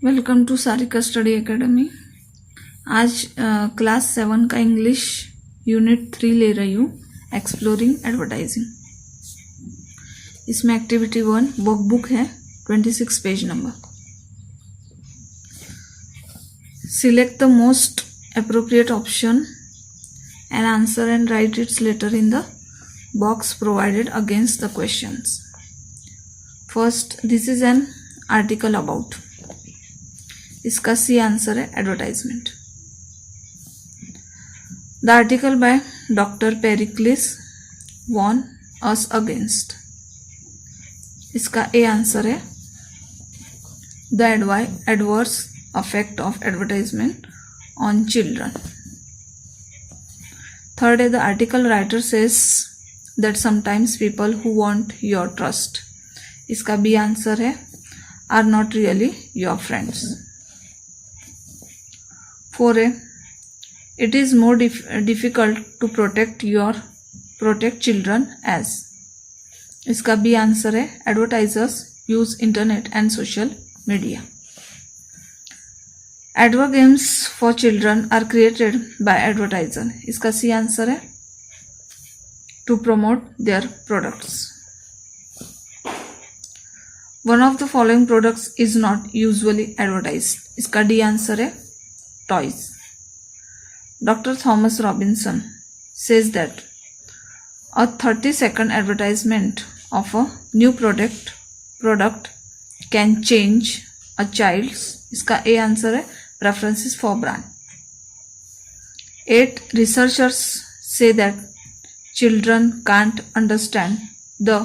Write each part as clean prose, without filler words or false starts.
Welcome to Sarika study academy. आज class 7 का English unit 3 ले रही हूँ, एक्सप्लोरिंग एडवर्टाइजिंग। इसमें एक्टिविटी 1 वर्कबुक है, 26 page number. Select the most appropriate option and answer and write its letter in the box provided against the questions. First, this is an article about. इसका C answer है advertisement. The article by doctor Pericles warn us against. इसका A answer है the adverse affect of advertisement on children. Third है the article writer says that sometimes people who want your trust. इसका B answer है are not really your friends. 4a, it is more difficult to protect children as. इसका B answer है advertisers use internet and social media. Advert games for children are created by advertiser. इसका C answer है to promote their products. One of the following products is not usually advertised. इसका D answer है toys. Dr. Thomas Robinson says that a 30-second advertisement of a new product can change a child's. इसका A answer है preferences for brand. 8. Researchers say that children can't understand the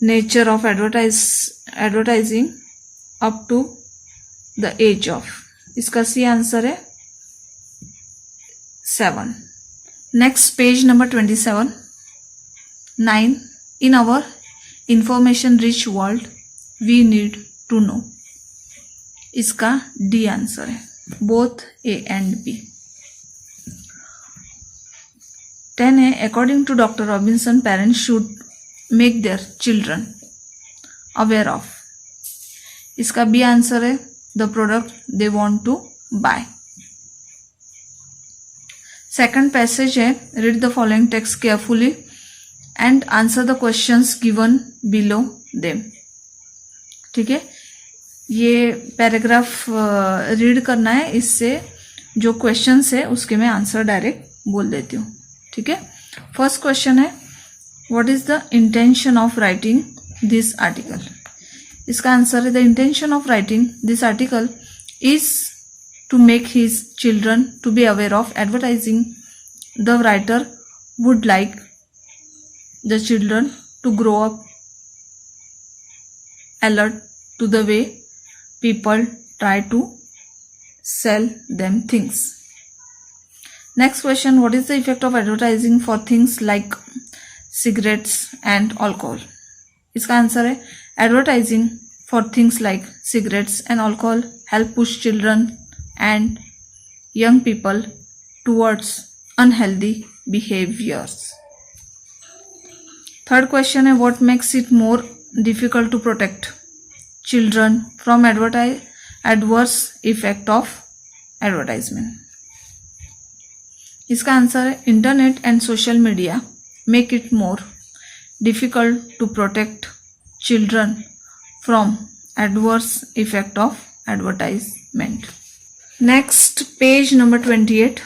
nature of advertising up to the age of. इसका C answer है 7. Next page number 27. 9. In our information rich world we need to know. इसका D answer है both A and B. 10 है according to doctor Robinson parents should make their children aware of. इसका B answer है the product they want to buy. Second passage है read the following text carefully and answer the questions given below them. ठीक है, ये paragraph read करना है, इससे जो क्वेश्चंस है उसके मैं आंसर डायरेक्ट बोल देती हूँ. ठीक है, फर्स्ट क्वेश्चन है what is the intention of writing this article. इसका आंसर है the intention of writing this article is to make his children to be aware of advertising. The writer would like the children to grow up alert to the way people try to sell them things. Next question what is the effect of advertising for things like cigarettes and alcohol. इसका answer है advertising for things like cigarettes and alcohol help push children and young people towards unhealthy behaviors. Third question है what makes it more difficult to protect children from adverse effect of advertisement. इसका answer है internet and social media make it more difficult to protect children from adverse effect of advertisement. Next page number 28.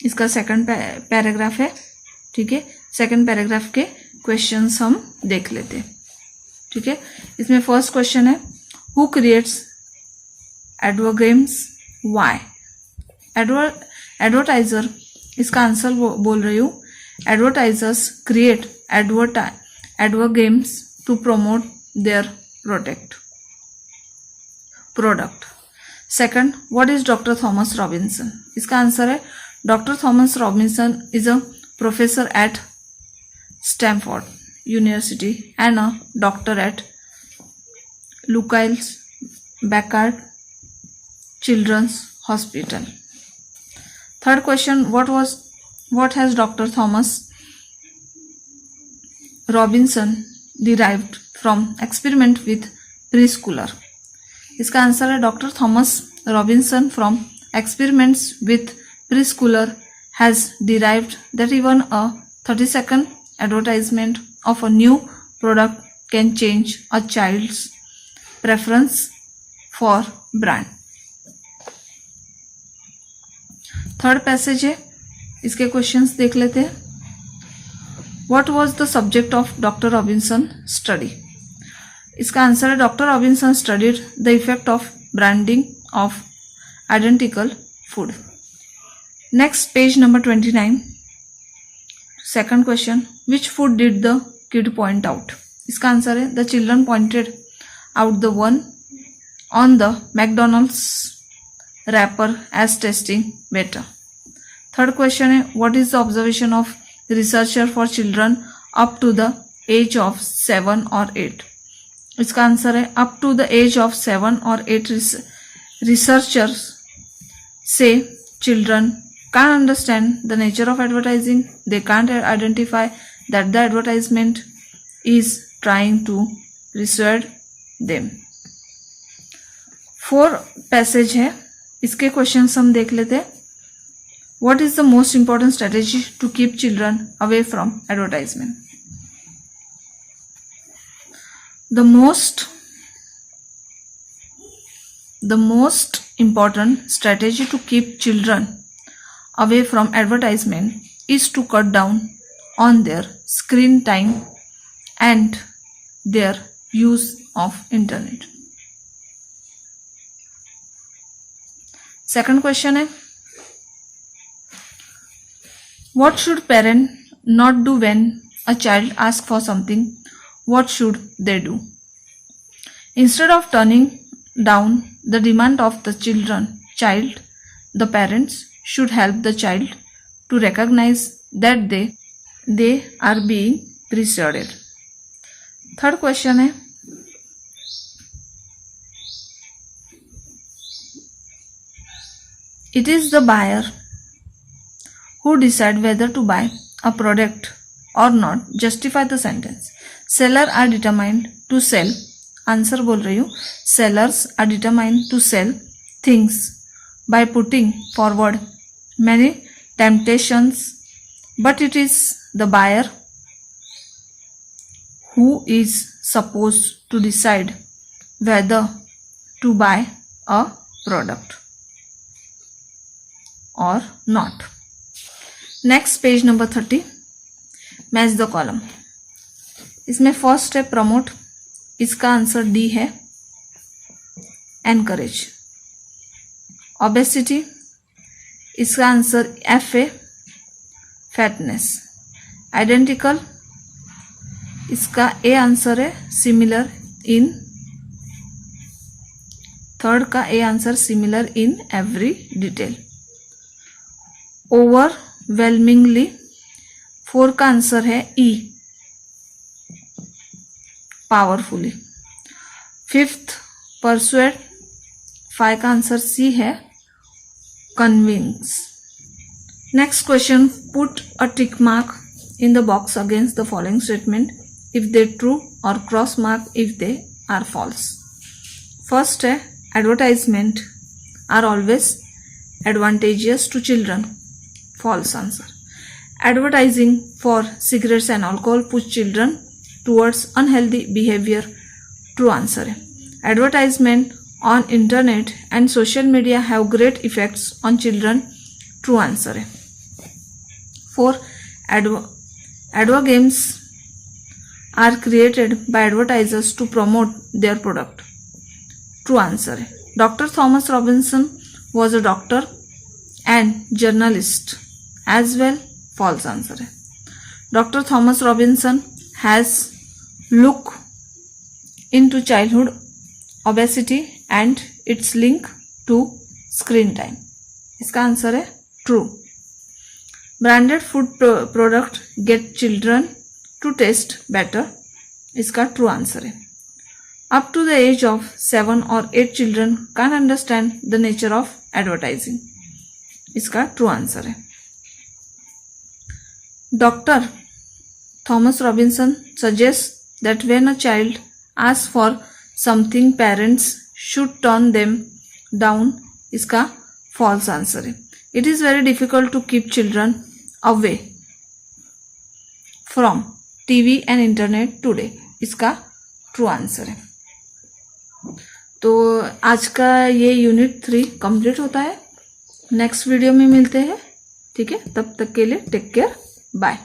इसका second paragraph है. ठीक है, second paragraph के questions हम देख लेते हैं. ठीक है, इसमें फर्स्ट क्वेश्चन है who creates advertisers why. Advertiser, इसका आंसर बोल रही हूँ advertisers create advertisers to promote their product. Second, what is Dr. Thomas Robinson? इसका आंसर है Dr. Thomas Robinson is a professor at Stanford University and a doctor at Lucille Packard Children's Hospital. Third question, what has Dr. Thomas Robinson derived from experiment with preschooler. इसका answer है doctor Thomas Robinson from experiments with pre Schuler has derived that even a 30-second advertisement of a new product can change a child's preference for brand. Third passage है, इसके questions देख लेते हैं. What was the subject of Dr. Robinson study? इसका answer है doctor Robinson studied the effect of branding of identical food. Next page number 29. Second question, which food did the kid point out? इसका answer है the children pointed out the one on the McDonald's wrapper as tasting better. Third question है, what is the observation of researcher for children up to the age of 7 और 8? इसका answer है up to the age of 7 और 8 researchers say children can't understand the nature of advertising. They can't identify that the advertisement is trying to persuade them. 4 passage है, इसके questions हम देख लेते हैं. What is the most important strategy to keep children away from advertisement? The most important strategy to keep children away from advertisement is to cut down on their screen time and their use of internet. Second question है, what should parents not do when a child asks for something? What should they do? Instead of turning down the demand of the child, the parents should help the child to recognize that they are being persuaded. Third question है, it is the buyer who decide whether to buy a product or not. Justify the sentence. Seller are determined to sell. Answer बोल रही हूँ. Sellers are determined to sell things by putting forward many temptations, but it is the buyer who is supposed to decide whether to buy a product or not. Next, page number 30. Match the column. इसमें first है promote, इसका answer D है. Encourage. Obesity, इसका answer F है. Fatness. Identical, इसका A answer है. Similar in. Third का A answer similar in every detail. Overwhelmingly, 4 का आंसर है ई. पावरफुली. 5th परसुएड, 5 का आंसर सी है. Convince. Next question, put a tick mark in the box against the following statement if they true और cross mark if they are false. First है advertisement are always advantageous to children. False answer. Advertising for cigarettes and alcohol push children towards unhealthy behavior. True answer है. Advertisement on internet and social media have great effects on children. True answer है. 4. Advergames are created by advertisers to promote their product. True answer है. Dr. Thomas Robinson was a doctor and journalist as well. False answer है. Dr. Thomas Robinson has looked into childhood obesity and its link to screen time. इसका answer है true. Branded food product get children to taste better. इसका true answer है. Up to the age of 7 or 8 children can't understand the nature of advertising. इसका true answer है. Dr. Thomas Robinson suggests that when a child asks for something, parents should turn them down इसका false answer है। It is very difficult to keep children away from TV and internet today इसका true answer है। तो आज का ये unit 3 complete होता है। नेक्स्ट वीडियो में मिलते हैं, ठीक है? तब तक के लिए टेक केयर, बाय।